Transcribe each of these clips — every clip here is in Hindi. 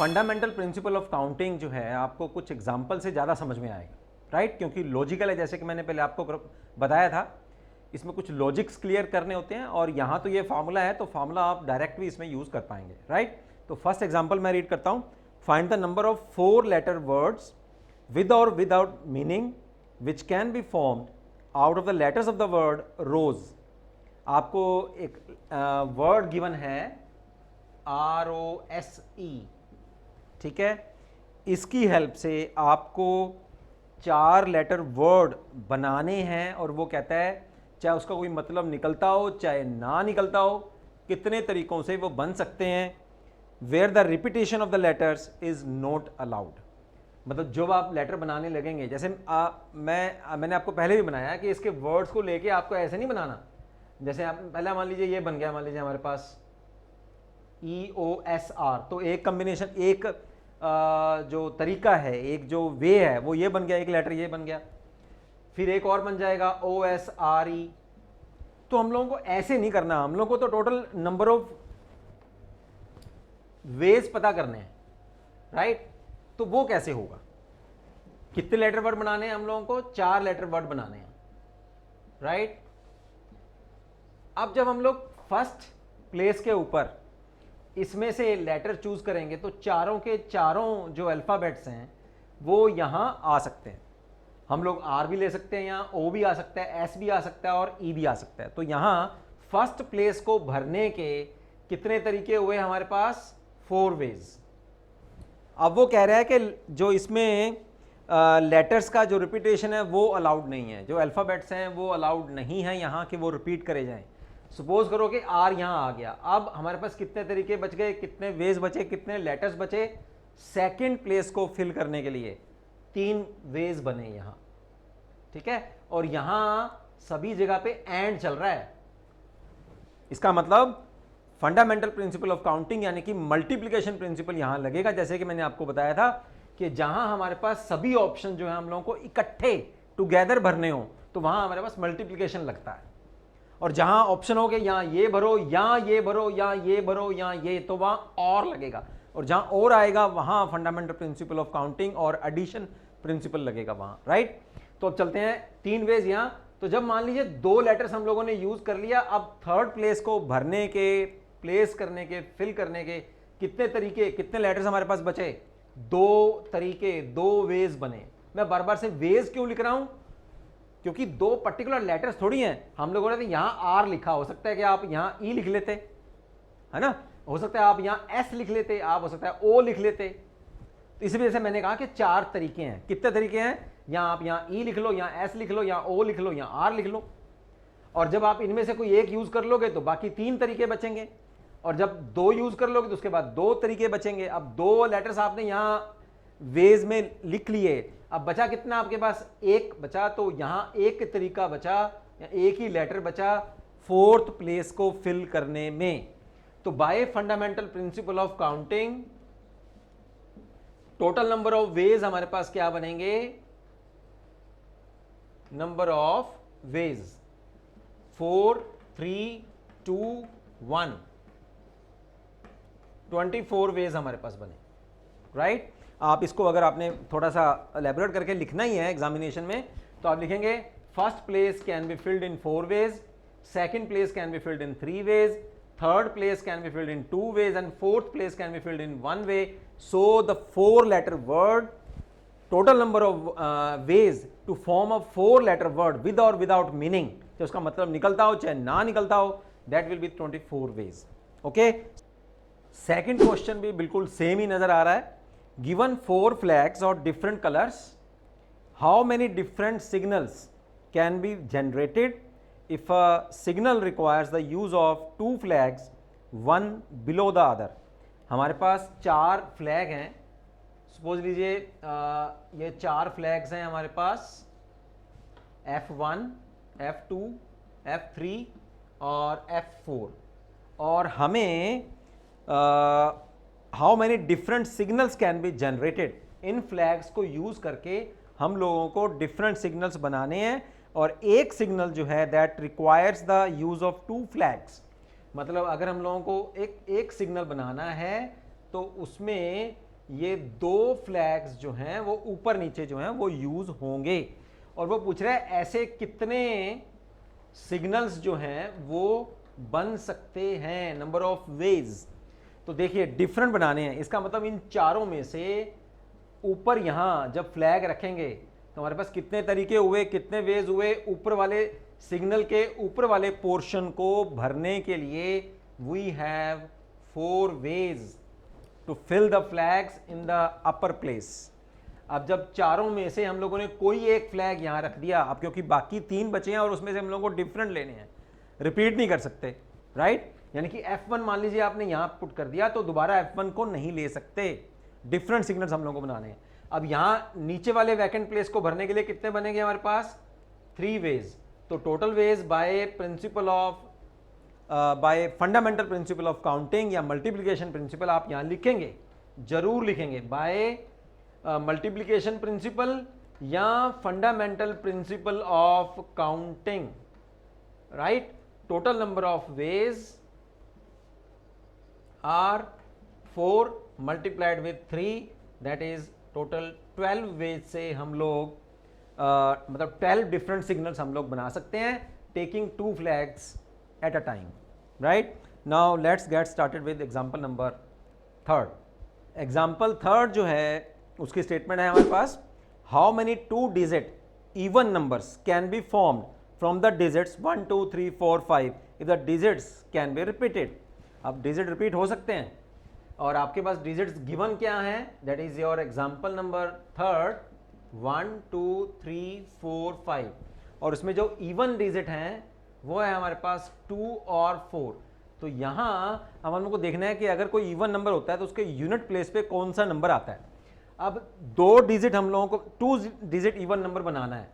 फंडामेंटल प्रिंसिपल ऑफ काउंटिंग जो है आपको कुछ एग्जाम्पल से ज़्यादा समझ में आएगा, राइट? क्योंकि लॉजिकल है, जैसे कि मैंने पहले आपको बताया था, इसमें कुछ लॉजिक्स क्लियर करने होते हैं और यहाँ तो ये फार्मूला है, तो फार्मूला आप डायरेक्ट भी इसमें यूज़ कर पाएंगे, राइट? तो फर्स्ट एग्जाम्पल मैं रीड करता हूँ। Find the number of 4 letter words with और without meaning which can be formed out of the letters of the word rose. आपको एक वर्ड गिवन है ROSE, ठीक है? इसकी हेल्प से आपको 4 लेटर वर्ड बनाने हैं और वो कहता है चाहे उसका कोई मतलब निकलता हो चाहे ना निकलता हो, कितने तरीकों से वो बन सकते हैं। Where the repetition of the letters is not allowed. मतलब जब आप लेटर बनाने लगेंगे, जैसे मैंने आपको पहले भी बनाया कि इसके वर्ड्स को लेके आपको ऐसे नहीं बनाना। जैसे आप पहले मान लीजिए ये बन गया, मान लीजिए हमारे पास EOSR, तो एक कॉम्बिनेशन, एक जो तरीका है, एक जो वे है वो ये बन गया, एक लेटर ये बन गया, फिर एक और बन जाएगा OSRE। तो हम लोगों को ऐसे नहीं करना, हम लोगों को तो टोटल नंबर ऑफ वेज पता करने हैं, राइट? तो वो कैसे होगा? कितने लेटर वर्ड बनाने हैं हम लोगों को? 4 लेटर वर्ड बनाने हैं, राइट? अब जब हम लोग फर्स्ट प्लेस के ऊपर इसमें से लेटर चूज करेंगे तो चारों के चारों जो अल्फाबेट्स हैं वो यहां आ सकते हैं। हम लोग R भी ले सकते हैं, यहाँ O भी आ सकता है, S भी आ सकता है और E भी आ सकता है। तो यहां फर्स्ट प्लेस को भरने के कितने तरीके हुए हमारे पास? 4 वेज। अब वो कह रहा है कि जो इसमें लेटर्स का जो रिपीटेशन है वो अलाउड नहीं है, जो अल्फाबेट्स हैं वो अलाउड नहीं है यहाँ कि वो रिपीट करे जाएं। सपोज करो कि R यहाँ आ गया, अब हमारे पास कितने तरीके बच गए, कितने वेज बचे, कितने लेटर्स बचे? सेकंड प्लेस को फिल करने के लिए 3 वेज बने यहाँ, ठीक है? और यहाँ सभी जगह पे एंड चल रहा है। इसका मतलब फंडामेंटल प्रिंसिपल ऑफ काउंटिंग यानी कि मल्टीप्लिकेशन प्रिंसिपल यहां लगेगा। जैसे कि मैंने आपको बताया था कि जहां हमारे पास सभी ऑप्शन जो है हम लोगों को इकट्ठे टुगेदर भरने हो तो वहां हमारे पास मल्टीप्लिकेशन लगता है। और जहां ऑप्शन हो गए यहां ये भरो, यहां ये भरो, यहां ये भरो, यहां ये, तो वहां और लगेगा। और जहां और आएगा वहां फंडामेंटल प्रिंसिपल ऑफ काउंटिंग और एडिशन प्रिंसिपल लगेगा वहां, राइट? तो अब चलते हैं 3 वेज यहां। तो जब मान लीजिए 2 लेटर्स हम लोगों ने यूज कर लिया, अब थर्ड प्लेस को भरने के, प्लेस करने के, फिल करने के कितने तरीके, कितने लेटर्स हमारे पास बचे? 2 तरीके, 2 वेज बने। मैं बार बार से वेज क्यों लिख रहा हूं? क्योंकि 2 पर्टिकुलर लेटर्स थोड़ी हैं। हम लोगों ने तो यहां R लिखा, हो सकता है कि आप यहां E लिख लेते, है ना? हो सकता है आप यहां S लिख लेते, आप हो सकता है O लिख लेते। तो इसी वजह से मैंने कहा कि 4 तरीके हैं। कितने तरीके हैं? यहां आप यहां E लिख लो, यहां S लिख लो, यहां O लिख लो, यहां R लिख लो। और जब आप इनमें से कोई एक यूज कर लोगे तो बाकी 3 तरीके बचेंगे, और जब 2 यूज कर लोगे तो उसके बाद 2 तरीके बचेंगे। अब 2 लेटर्स आपने यहां वेज में लिख लिए, अब बचा कितना आपके पास? 1 बचा। तो यहां एक तरीका बचा या एक ही लेटर बचा 4th प्लेस को फिल करने में। तो bye fundamental principle of counting total number of veg हमारे पास क्या बनेंगे? नंबर ऑफ वेज 4, 3, 2, 1, 24 वेज हमारे पास बने, राइट? आप इसको अगर आपने थोड़ा सा एलैबोरेट करके लिखना ही है एग्जामिनेशन में तो आप लिखेंगे first place can be filled in 4 ways, second place can be filled in 3 ways, third place can be filled in 2 ways and fourth place can be filled in 1 way. So the 4 letter word total number of ways to form a 4 letter word with और विदाउट मीनिंग, तो उसका मतलब निकलता हो चाहे ना निकलता हो, that will be 24 veg. Okay, second question भी बिल्कुल सेम ही नजर आ रहा है। गिवन 4 flags और different colours, how many different signals can be generated if a signal requires the use of 2 flags, 1 below the other. हमारे पास 4 फ्लैग हैं। सपोज लीजिए ये 4 फ्लैग्स हैं हमारे पास, F1, F2, F3 और F4, और हमें how many different signals can be generated, in flags को यूज करके हम लोगों को डिफरेंट सिग्नल्स बनाने हैं। और एक सिग्नल जो है that requires the use of 2 flags, मतलब अगर हम लोगों को एक सिग्नल बनाना है तो उसमें ये दो फ्लैग्स जो हैं वो ऊपर नीचे जो हैं वो यूज होंगे। और वो पूछ रहा है ऐसे कितने सिग्नल्स जो हैं वो बन सकते हैं, नंबर ऑफ वेज। तो देखिए डिफरेंट बनाने हैं, इसका मतलब इन चारों में से ऊपर यहां जब फ्लैग रखेंगे तो हमारे पास कितने तरीके हुए, कितने वेज हुए। ऊपर वाले सिग्नल के ऊपर वाले पोर्शन को भरने के लिए we have 4 ways to fill the flags in the upper place. अब जब चारों में से हम लोगों ने कोई एक फ्लैग यहां रख दिया, अब क्योंकि बाकी 3 बचे हैं और उसमें से हम लोगों को डिफरेंट लेने हैं, रिपीट नहीं कर सकते, राइट। यानी कि F1 मान लीजिए आपने यहां पुट कर दिया तो दोबारा F1 को नहीं ले सकते, डिफरेंट सिग्नल्स हम लोगों को बनाने हैं। अब यहां नीचे वाले वैकेंट प्लेस को भरने के लिए कितने बनेंगे हमारे पास, 3 वेज। तो total ways by principle of by fundamental principle of counting या मल्टीप्लिकेशन प्रिंसिपल आप यहां लिखेंगे, जरूर लिखेंगे, बाय मल्टीप्लिकेशन प्रिंसिपल या fundamental principle of counting, right. Total number of ways are 4 multiplied with 3, that is total 12 ways से हम लोग मतलब 12 डिफरेंट सिग्नल्स हम लोग बना सकते हैं, taking 2 flags at a time, right. Now let's get started with example number 3। Example 3 जो है उसकी स्टेटमेंट है हमारे पास, how many 2 digit even numbers can be formed from the digits 1 2 3 4 5 if the digits can be repeated. अब डिजिट रिपीट हो सकते हैं और आपके पास डिजिट्स गिवन क्या हैं, that is your example number 3, 1 2 3 4 5। और उसमें जो इवन डिजिट हैं वो है हमारे पास 2 और 4। तो यहां हम लोगों को देखना है कि अगर कोई इवन नंबर होता है तो उसके यूनिट प्लेस पे कौन सा नंबर आता है। अब 2 डिजिट हम लोगों को 2 डिजिट इवन नंबर बनाना है,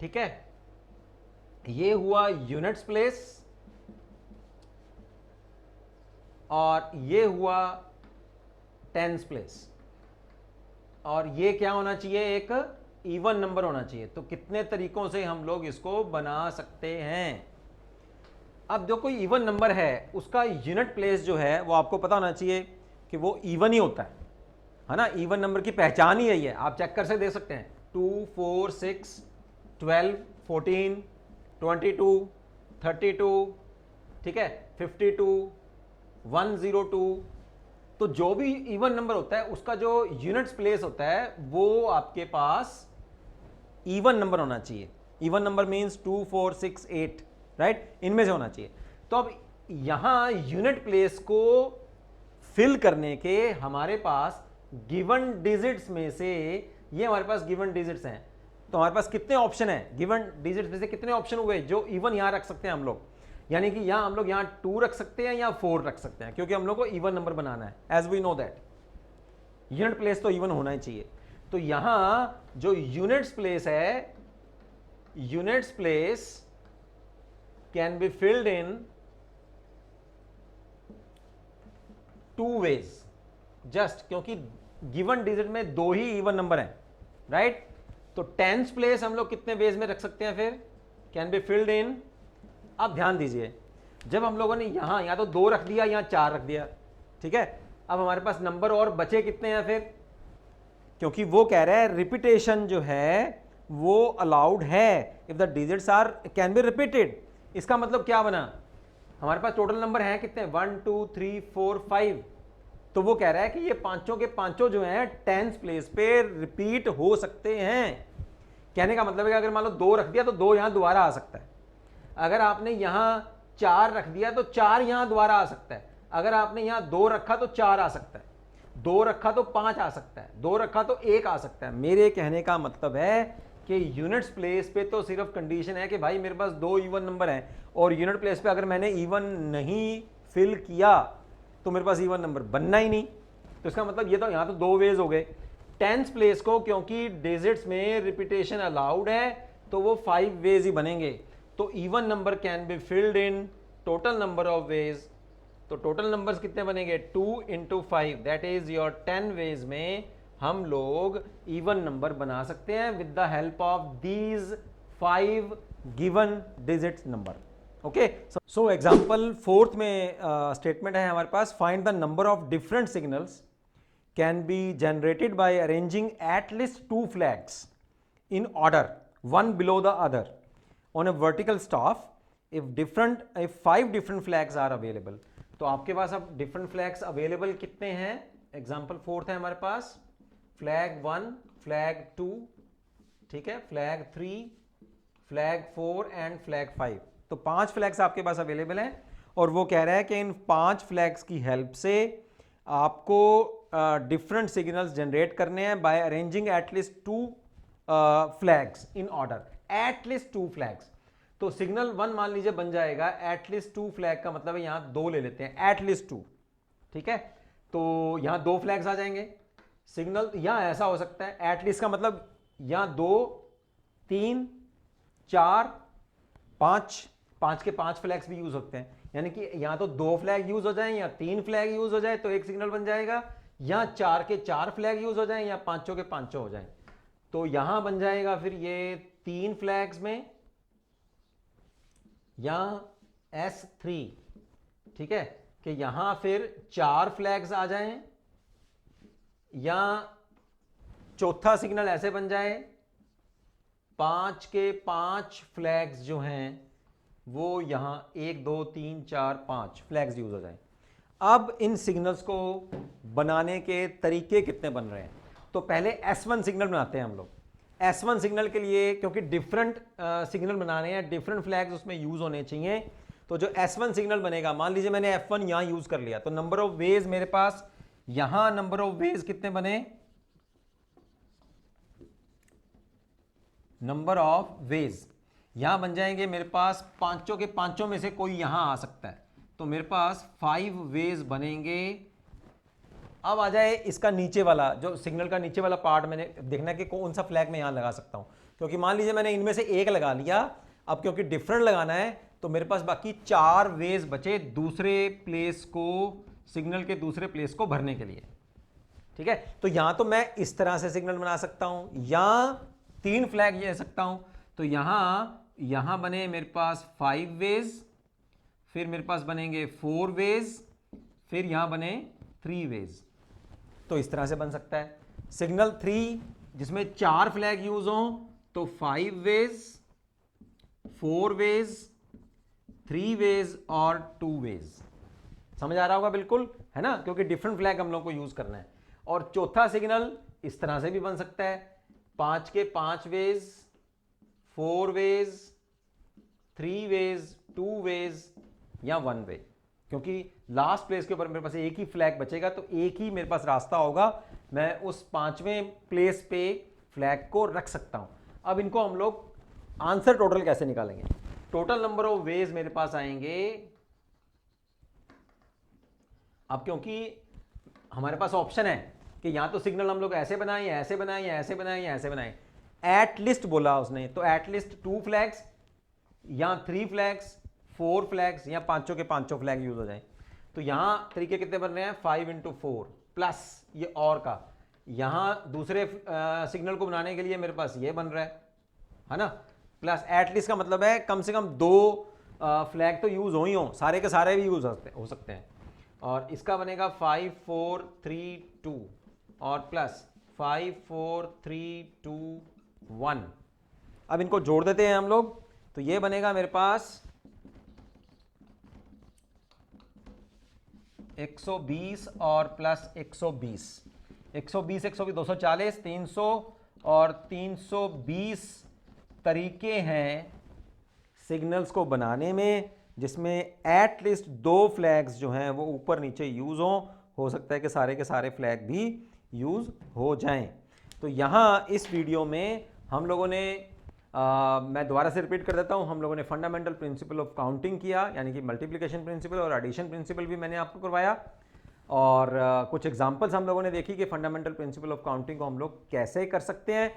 ठीक है। ये हुआ यूनिट्स प्लेस और ये हुआ टेंस प्लेस, और ये क्या होना चाहिए, एक इवन नंबर होना चाहिए। तो कितने तरीकों से हम लोग इसको बना सकते हैं। अब जो कोई इवन नंबर है उसका यूनिट प्लेस जो है वो आपको पता होना चाहिए कि वो इवन ही होता है ना। इवन नंबर की पहचान ही यही है, आप चेक कर से दे सकते हैं 2 4 6 12 14 22 32, ठीक है, 52 102। तो जो भी इवन नंबर होता है उसका जो यूनिट्स प्लेस होता है वो आपके पास इवन नंबर होना चाहिए। इवन नंबर मींस 2 4 6 8, राइट, इनमें से होना चाहिए। तो अब यहां यूनिट प्लेस को फिल करने के हमारे पास गिवन डिजिट्स में से, ये हमारे पास गिवन डिजिट्स हैं, तो हमारे पास कितने ऑप्शन हैं, गिवन डिजिट्स में से कितने ऑप्शन हुए जो इवन यहां रख सकते हैं हम लोग। यानी कि यहां हम लोग यहां 2 रख सकते हैं या 4 रख सकते हैं, क्योंकि हम लोग को इवन नंबर बनाना है। As we know that unit place तो इवन होना ही चाहिए। तो यहां जो यूनिट्स प्लेस है, units place can be filled in 2 ways, just क्योंकि गिवन डिजिट में 2 ही इवन नंबर हैं, राइट। तो टेंस प्लेस हम लोग कितने वेज में रख सकते हैं, फिर कैन बी फिल्ड इन, अब ध्यान दीजिए, जब हम लोगों ने यहां या तो 2 रख दिया या 4 रख दिया, ठीक है। अब हमारे पास नंबर और बचे कितने हैं फिर, क्योंकि वो कह रहा है रिपीटेशन जो है वो अलाउड है if the digits are can be repeated. इसका मतलब क्या बना, हमारे पास टोटल नंबर है कितने, 1 2 3 4 5। तो वो कह रहा है कि ये पांचों के पांचों जो हैं टेंस प्लेस पे रिपीट हो सकते हैं। कहने का मतलब है कि अगर मान लो 2 रख दिया तो 2 यहां दोबारा आ सकता है, अगर आपने यहां 4 रख दिया तो 4 यहां दोबारा आ सकता है, अगर आपने यहां 2 रखा तो 4 आ सकता है, 2 रखा तो 5 आ सकता है, 2 रखा तो 1 आ सकता है। मेरे कहने का मतलब है कि यूनिट्स प्लेस पे तो सिर्फ कंडीशन है कि भाई मेरे पास 2 इवन नंबर हैं, और यूनिट प्लेस पे अगर मैंने इवन नहीं फिल किया तो मेरे पास इवन नंबर बनना ही नहीं। तो इसका मतलब ये तो यहां तो 2 वेज हो गए। टेंस प्लेस को क्योंकि डिजिट्स में रिपीटेशन अलाउड है तो वो 5 वेज ही बनेंगे। तो even number can be filled in total number of veg. तो टोटल नंबर्स कितने बनेंगे, 2 × 5, दैट इज योर 10 वेज में हम लोग इवन नंबर बना सकते हैं with the help of these 5 given digits number. Okay, so example 4th में स्टेटमेंट है हमारे पास, find the number of different signals can be generated by arranging at least 2 flags in order, one below the other, on a vertical staff if 5 different flags are available. तो आपके पास अब different flags available कितने हैं? एग्जाम्पल 4th है हमारे पास, फ्लैग 1, फ्लैग 2, ठीक है, फ्लैग 3, फ्लैग 4 एंड फ्लैग 5. तो 5 फ्लैग्स आपके पास अवेलेबल हैं और वो कह रहा है कि इन 5 फ्लैग्स की हेल्प से आपको डिफरेंट सिग्नल्स जनरेट करने हैं by arranging at least 2 flags in order. At least 2 flags. तो सिग्नल 1 मान लीजिए बन जाएगा, एटलीस्ट 2 फ्लैग का मतलब है यहां 2 ले लेते हैं, एटलीस्ट 2, ठीक है. तो यहां 2 फ्लैग्स आ जाएंगे. सिग्नल यहां ऐसा हो सकता है, एटलीस्ट का मतलब यहां 2, 3, 4, 5 के 5 फ्लैग्स भी यूज होते हैं. यानी कि यहां तो 2 फ्लैग यूज हो जाए या 3 फ्लैग यूज हो जाए तो एक सिग्नल बन जाएगा, या 4 के 4 फ्लैग यूज हो जाए या 5 के 5 हो जाए. तो यहां बन जाएगा फिर ये 3 फ्लैग्स में या S3, ठीक है, कि यहां फिर 4 फ्लैग्स आ जाएं, या चौथा सिग्नल ऐसे बन जाए 5 के 5 फ्लैग्स जो हैं वो यहां 1 2 3 4 5 फ्लैग्स यूज हो जाए. अब इन सिग्नल्स को बनाने के तरीके कितने बन रहे हैं? तो पहले S1 सिग्नल बनाते हैं हम लोग. S1 सिग्नल के लिए क्योंकि डिफरेंट सिग्नल बनाने हैं, डिफरेंट फ्लैग्स उसमें यूज होने चाहिए. तो जो S1 सिग्नल बनेगा, मान लीजिए मैंने F1 यहां यूज कर लिया, तो नंबर ऑफ वेज मेरे पास यहां नंबर ऑफ वेज कितने बने? नंबर ऑफ वेज यहां बन जाएंगे मेरे पास 5 के 5 में से कोई यहां आ सकता है, तो मेरे पास 5 वेज बनेंगे. अब आ जाए इसका नीचे वाला, जो सिग्नल का नीचे वाला पार्ट, मैंने देखना कि कौन सा फ्लैग मैं यहां लगा सकता हूं. क्योंकि मान लीजिए मैंने इनमें से एक लगा लिया, अब क्योंकि डिफरेंट लगाना है तो मेरे पास बाकी 4 वेज बचे दूसरे प्लेस को, सिग्नल के दूसरे प्लेस को भरने के लिए, ठीक है. तो यहां तो मैं इस तरह से सिग्नल बना सकता हूं, या 3 फ्लैग ले सकता हूं. तो यहां बने मेरे पास 5 वेज, फिर मेरे पास बनेंगे 4 वेज, फिर यहां बने 3 वेज. तो इस तरह से बन सकता है. सिग्नल 3 जिसमें 4 फ्लैग यूज हो तो 5 वेज, 4 वेज, 3 वेज और 2 वेज. समझ आ रहा होगा बिल्कुल, है ना, क्योंकि डिफरेंट फ्लैग हम लोग को यूज करना है. और चौथा सिग्नल इस तरह से भी बन सकता है, 5 के 5 वेज, 4 वेज, 3 वेज, 2 वेज या 1 वे. क्योंकि लास्ट प्लेस के ऊपर मेरे पास एक ही फ्लैग बचेगा, तो एक ही मेरे पास रास्ता होगा, मैं उस 5वें प्लेस पे फ्लैग को रख सकता हूं. अब इनको हम लोग आंसर टोटल कैसे निकालेंगे? टोटल नंबर ऑफ वेज मेरे पास आएंगे. अब क्योंकि हमारे पास ऑप्शन है कि यहां तो सिग्नल हम लोग ऐसे बनाएं या ऐसे बनाएं या ऐसे बनाएं या ऐसे बनाएं, एटलीस्ट बोला उसने, तो एटलीस्ट 2 फ्लैग्स या 3 फ्लैग्स, 4 फ्लैग्स या 5 के 5 फ्लैग यूज हो जाए. तो यहां तरीके कितने बन रहे हैं? 5 × 4 प्लस ये और का, यहां दूसरे सिग्नल को बनाने के लिए मेरे पास ये बन रहा है ना, प्लस एटलीस्ट का मतलब है कम से कम 2 फ्लैग तो यूज हो ही हो, सारे के सारे भी यूज हो सकते हैं. और इसका बनेगा 5 4 3 2 और प्लस 5 4 3 2 1. अब इनको जोड़ देते हैं हम लोग, तो ये बनेगा मेरे पास 120 और प्लस 120, 120 120 240, 300 और 320 तरीके हैं सिग्नल्स को बनाने में, जिसमें एटलीस्ट 2 फ्लैग्स जो हैं वो ऊपर नीचे यूज हो सकता है कि सारे के सारे फ्लैग भी यूज हो जाएं. तो यहाँ इस वीडियो में हम लोगों ने मैं दोबारा से रिपीट कर देता हूँ, हम लोगों ने फंडामेंटल प्रिंसिपल ऑफ काउंटिंग किया, यानी कि मल्टीप्लिकेशन प्रिंसिपल और एडिशन प्रिंसिपल भी मैंने आपको करवाया, और कुछ एग्जांपल्स हम लोगों ने देखी कि फंडामेंटल प्रिंसिपल ऑफ काउंटिंग को हम लोग कैसे कर सकते हैं.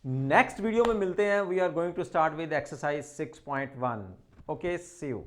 नेक्स्ट वीडियो में मिलते हैं. We are going to start with exercise 6.1. Okay, see you.